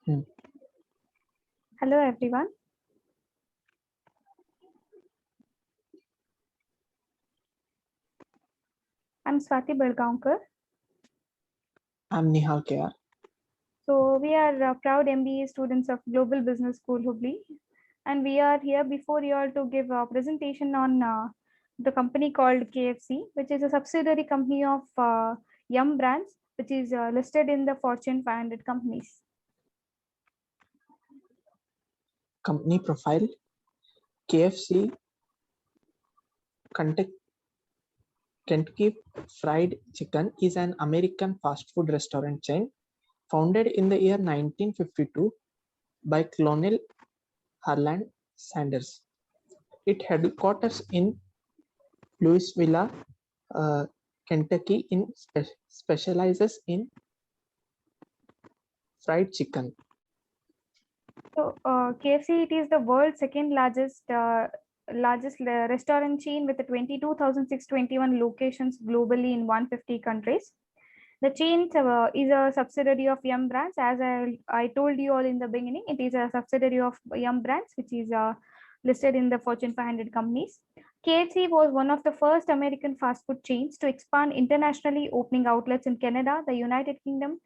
Hmm. Hello everyone. I'm Swati Belgaonkar. I'm Nihal Kr. So we are proud MBA students of Global Business School Hubli, and we are here before you all to give a presentation on the company called KFC, which is a subsidiary company of Yum Brands, which is listed in the Fortune 500 companies. Company profile: KFC, Kentucky Fried Chicken is an American fast food restaurant chain founded in the year 1952 by Colonel Harland Sanders. It headquarters in Louisville, Kentucky, specializes in fried chicken. So KFC, it is the world's second largest restaurant chain with 22,621 locations globally in 150 countries. The chain is a subsidiary of Yum Brands. As I told you all in the beginning, it is a subsidiary of Yum Brands, which is listed in the Fortune 500 companies. KFC was one of the first American fast food chains to expand internationally, opening outlets in Canada, the United Kingdom,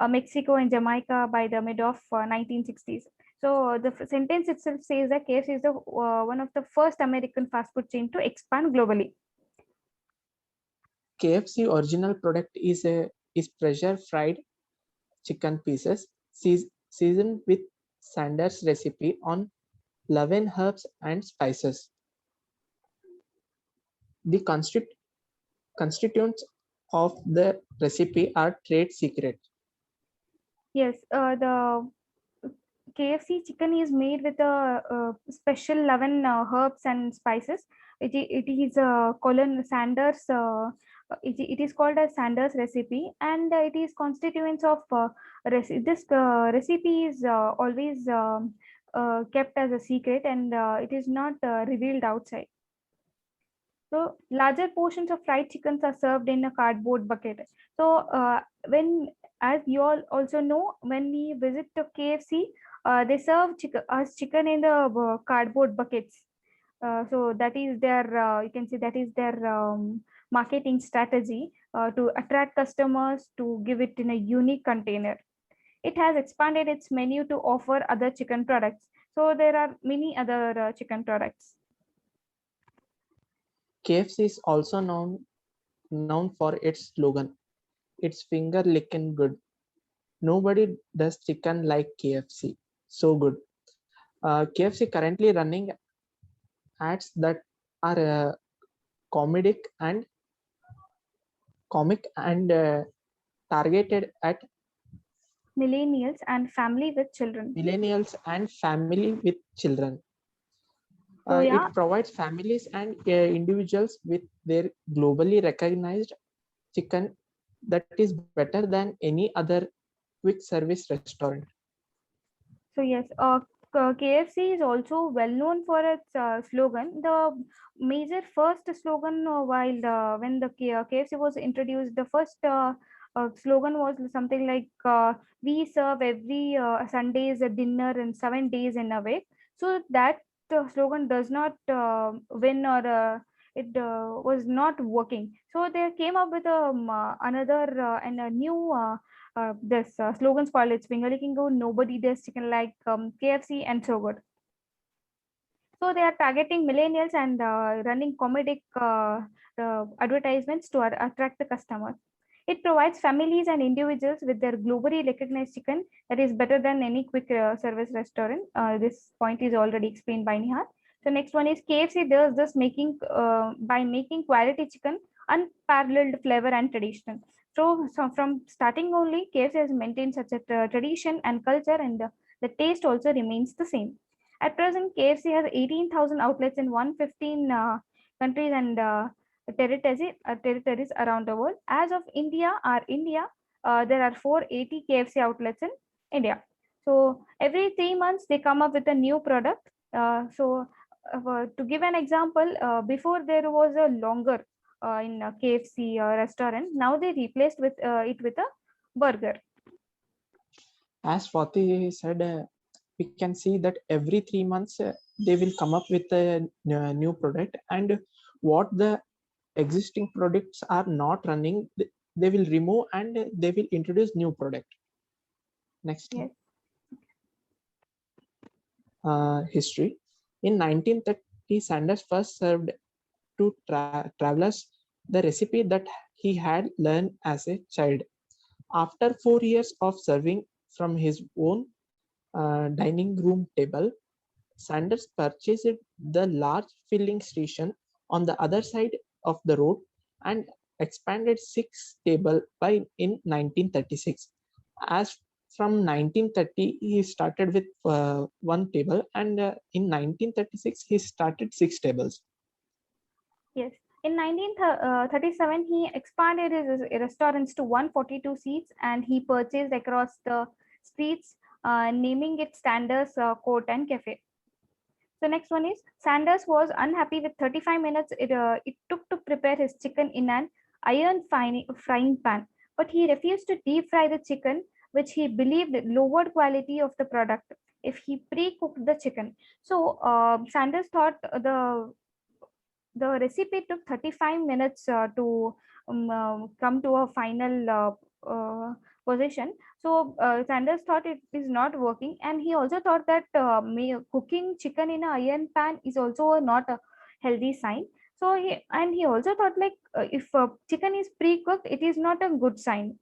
Mexico, and Jamaica by the mid of 1960s. So the sentence itself says that KFC is the one of the first American fast food chain to expand globally. KFC original product is pressure fried chicken pieces seasoned with Sanders recipe on 11 herbs and spices. The constituents of the recipe are trade secret. Yes, the KFC chicken is made with a, special 11 herbs and spices. It is Colin Sanders. It is called as Sanders recipe, and it is constituents of this recipe is always kept as a secret, and it is not revealed outside. So larger portions of fried chickens are served in a cardboard bucket. So when, as you all also know, when we visit the KFC, they serve chicken in the cardboard buckets. So that is their, you can say that is their marketing strategy to attract customers, to give it in a unique container. It has expanded its menu to offer other chicken products. So there are many other chicken products. KFC is also known for its slogan. It's finger licking good. Nobody does chicken like KFC. So good. KFC currently running ads that are comedic and comic and targeted at Millennials and family with children. millennials and family with children. So yeah, It provides families and individuals with their globally recognized chicken that is better than any other quick service restaurant. so yes, KFC is also well known for its slogan. The major first slogan, while when the KFC was introduced, the first slogan was something like "We serve every Sundays a dinner and 7 days in a week." So that slogan does not win, or it was not working. So they came up with another and a new. This slogans called it's finger licking good, nobody does chicken like KFC and so good. So they are targeting millennials and running comedic advertisements to attract the customers. It provides families and individuals with their globally recognized chicken that is better than any quick service restaurant. This point is already explained by Nihal. So next one is KFC does this making by making quality chicken unparalleled flavor and tradition. So from starting only, KFC has maintained such a tradition and culture, and the taste also remains the same. At present, KFC has 18,000 outlets in 115 countries and territories around the world. As of India, there are 480 KFC outlets in India. So every 3 months, they come up with a new product. To give an example, before there was a longer in a KFC restaurant. Now they replaced with it with a burger. As Swati said, we can see that every 3 months they will come up with a new product, and what the existing products are not running, they will remove and they will introduce new product. Next. Yes. History. In 1930, Sanders first served to travelers the recipe that he had learned as a child. After 4 years of serving from his own dining room table, Sanders purchased the large filling station on the other side of the road and expanded 6 tables by in 1936. As from 1930, he started with 1 table, and in 1936 he started 6 tables. Yes. In 1937, he expanded his restaurants to 142 seats, and he purchased across the streets, naming it Sanders Court and Cafe. So next one is Sanders was unhappy with 35 minutes it took to prepare his chicken in an iron frying pan, but he refused to deep fry the chicken, which he believed lowered quality of the product if he pre-cooked the chicken. So Sanders thought the recipe took 35 minutes to come to a final position. So Sanders thought it is not working, and he also thought that cooking chicken in a iron pan is also not a healthy sign. So he also thought like if chicken is pre-cooked, it is not a good sign.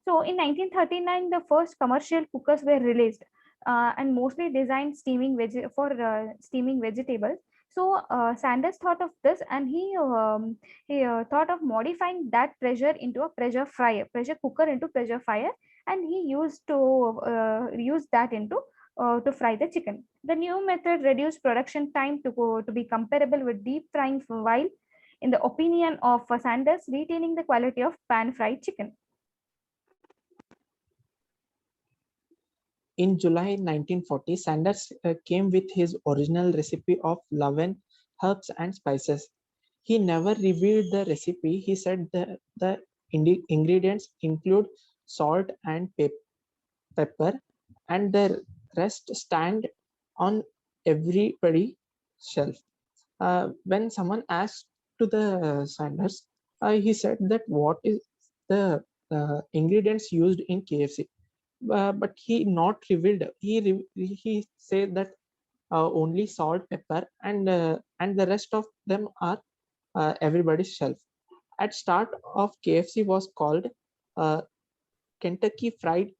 So in 1939, the first commercial cookers were released, and mostly designed for steaming vegetables. So Sanders thought of this, and he thought of modifying that pressure cooker into pressure fryer, and he used to use that into to fry the chicken. The new method reduced production time to be comparable with deep frying, while, in the opinion of Sanders, retaining the quality of pan fried chicken. In July 1940, Sanders came with his original recipe of 11 herbs and spices. He never revealed the recipe. He said the ingredients include salt and pepper, and the rest stand on everybody's shelf. When someone asked to the Sanders, he said that what is the ingredients used in KFC, but he not revealed. He said that only salt, pepper, and the rest of them are everybody's shelf. At start of KFC was called uh, Kentucky Fried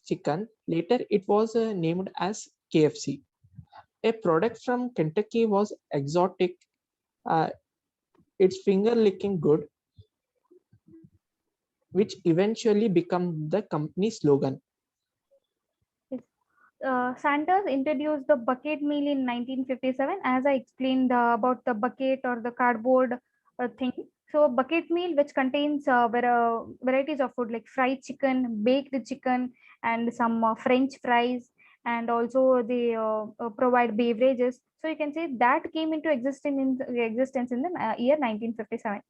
Chicken. Later, it was named as KFC. A product from Kentucky was exotic. Uh, it's finger licking good, which eventually became the company slogan. Sanders introduced the bucket meal in 1957, as I explained about the bucket or the cardboard thing. So, bucket meal, which contains varieties of food like fried chicken, baked chicken, and some French fries, and also they provide beverages. So, you can say that came into existence in the year 1957.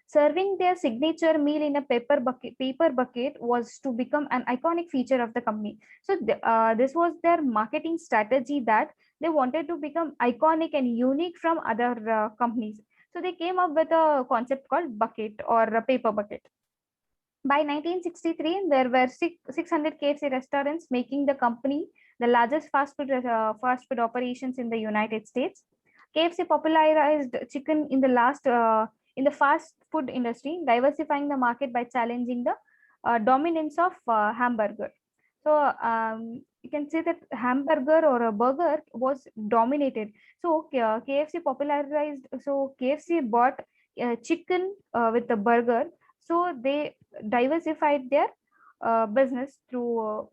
Serving their signature meal in a paper bucket was to become an iconic feature of the company. So this was their marketing strategy, that they wanted to become iconic and unique from other companies. So they came up with a concept called bucket or a paper bucket. By 1963, there were 600 KFC restaurants, making the company the largest fast food operations in the United States. KFC popularized chicken in the fast food industry, diversifying the market by challenging the dominance of hamburger. So you can say that hamburger or a burger was dominated. So KFC popularized. So KFC bought chicken with the burger. So they diversified their business through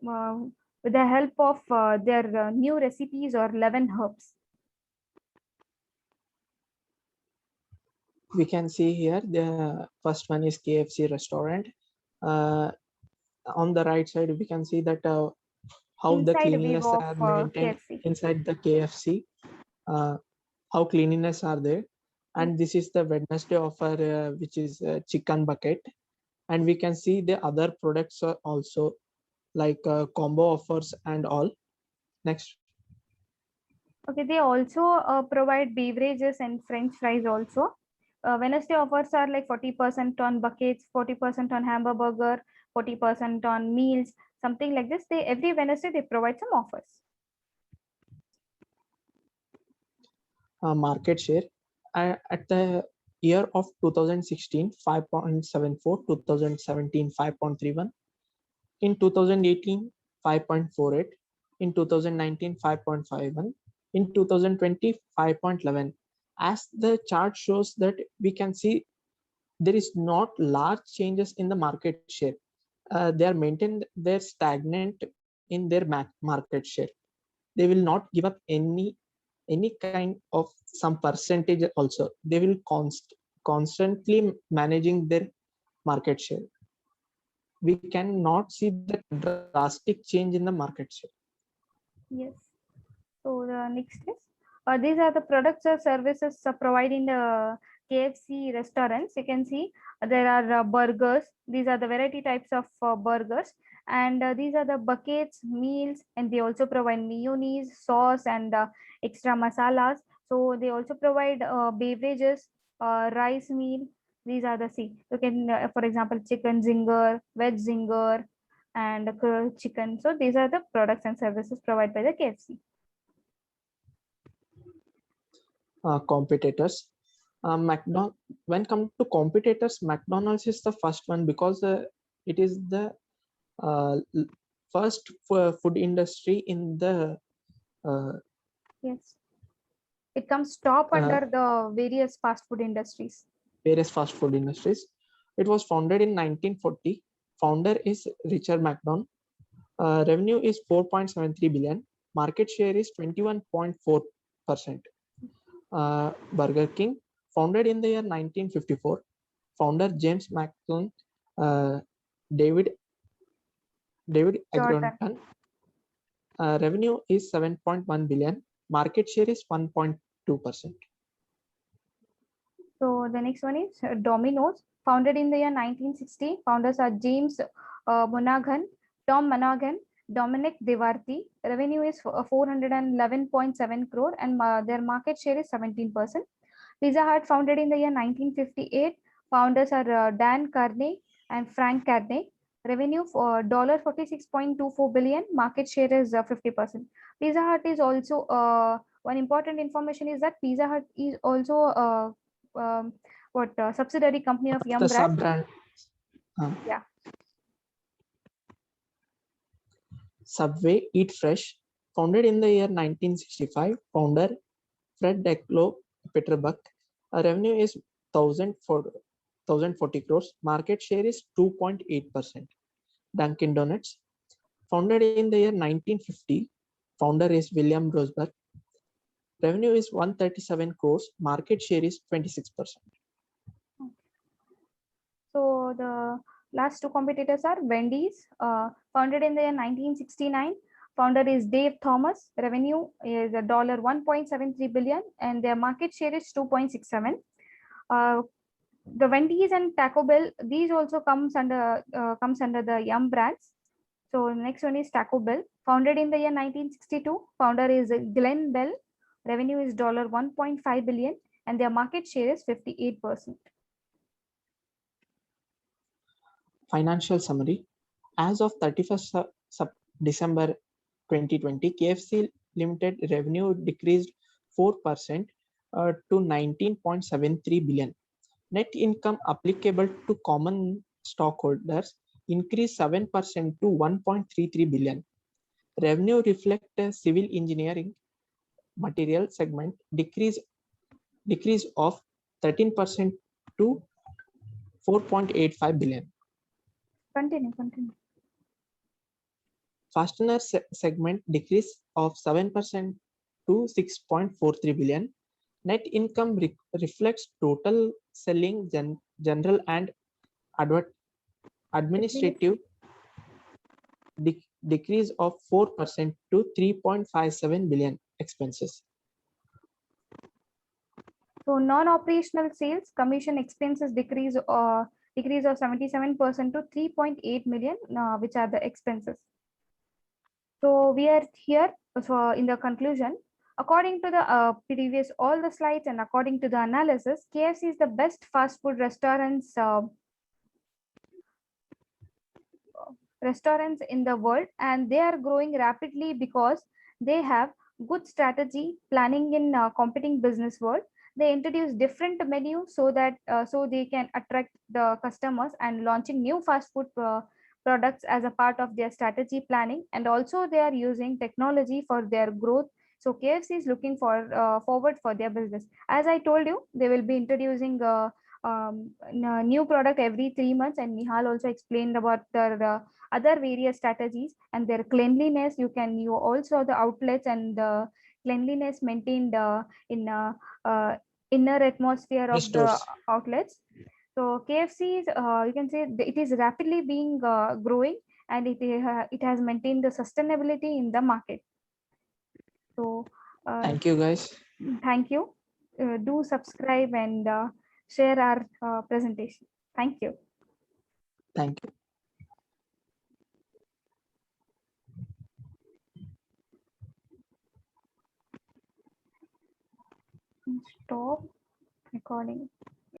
with the help of their new recipes or 11 herbs. We can see here the first one is KFC restaurant. On the right side, we can see that how the Inside view cleanliness of are maintained KFC. inside the KFC. How cleanliness are there, and this is the Wednesday offer, which is chicken bucket, and we can see the other products are also like combo offers and all. Next. Okay, they also provide beverages and French fries also. Wednesday offers are like 40% on buckets, 40% on hamburger, 40% on meals, something like this. They every Wednesday they provide some offers. Market share at the year of 2016 5.74, 2017 5.31, in 2018 5.48, in 2019 5.51, in 2020 5.11. As the chart shows that we can see there is not large changes in the market share. They are maintained their stagnant in their market share. They will not give up any kind of some percentage also. They will constantly managing their market share. We cannot see the drastic change in the market share. Yes. So the next is these are the products or services provided in the KFC restaurants. You can see there are burgers. These are the variety types of burgers, and these are the buckets, meals, and they also provide mayonnaise, sauce, and extra masalas. So they also provide beverages, rice meal. These are the you can for example chicken zinger, veg zinger, and chicken. So these are the products and services provided by the KFC. Competitors. When come to competitors, McDonald's is the first one because it is the first food industry in the Yes, it comes top under the various fast food industries. various fast food industries. It was founded in 1940. Founder is Richard McDonald. Revenue is 4.73 billion. Market share is 21.4%. Burger King, founded in the year 1954. Founder James McClellan, David Agronton. Revenue is 7.1 billion. Market share is 1.2%. So the next one is Domino's, founded in the year 1960. Founders are James Monaghan, Tom Monaghan, Dominic Devarty. Revenue is 411.7 crore and their market share is 17%. Pizza Hut, founded in the year 1958. Founders are Dan Carney and Frank Carney. Revenue for $46.24 billion. Market share is 50%. Pizza Hut is also one important information is that Pizza Hut is also subsidiary company of Yum The Brand. sub-brand. Yeah. Subway Eat Fresh, founded in the year 1965. Founder Fred Deklo Peterbuck. Revenue is 1,040 crores. Market share is 2.8%. Dunkin' Donuts, founded in the year 1950. Founder is William Rosberg. Revenue is 137 crores. Market share is 26%. So the last two competitors are Wendy's, founded in the year 1969. Founder is Dave Thomas. Revenue is $1.73 billion and their market share is 2.67. The Wendy's and Taco Bell, these also comes under the Yum brands. So next one is Taco Bell, founded in the year 1962. Founder is Glenn Bell. Revenue is $1.5 billion and their market share is 58%. Financial summary. As of 31st December 2020, KFC Limited revenue decreased 4% to 19.73 billion. Net income applicable to common stockholders increased 7% to 1.33 billion. Revenue reflect a civil engineering material segment decrease of 13% to 4.85 billion. Continue. Fastener segment decrease of 7% to 6.43 billion. Net income reflects total selling, general and administrative decrease of 4% to 3.57 billion expenses. So non-operational sales commission expenses decrease of 77% to 3.8 million, which are the expenses. So we are here for in the conclusion. According to the previous all the slides and according to the analysis, KFC is the best fast food restaurants in the world, and they are growing rapidly because they have good strategy planning in competing business world. They introduce different menus so that so they can attract the customers, and launching new fast food products as a part of their strategy planning, and also they are using technology for their growth. So KFC is looking for forward for their business. As I told you, they will be introducing new product every 3 months, and Nihal also explained about their other various strategies and their cleanliness. You also the outlets and the cleanliness maintained in inner atmosphere The of the stores. outlets. So KFC is you can say it is rapidly being growing, and it has maintained the sustainability in the market. So Thank you, guys. thank you. Do subscribe and share our presentation. Thank you. Thank you. Stop recording.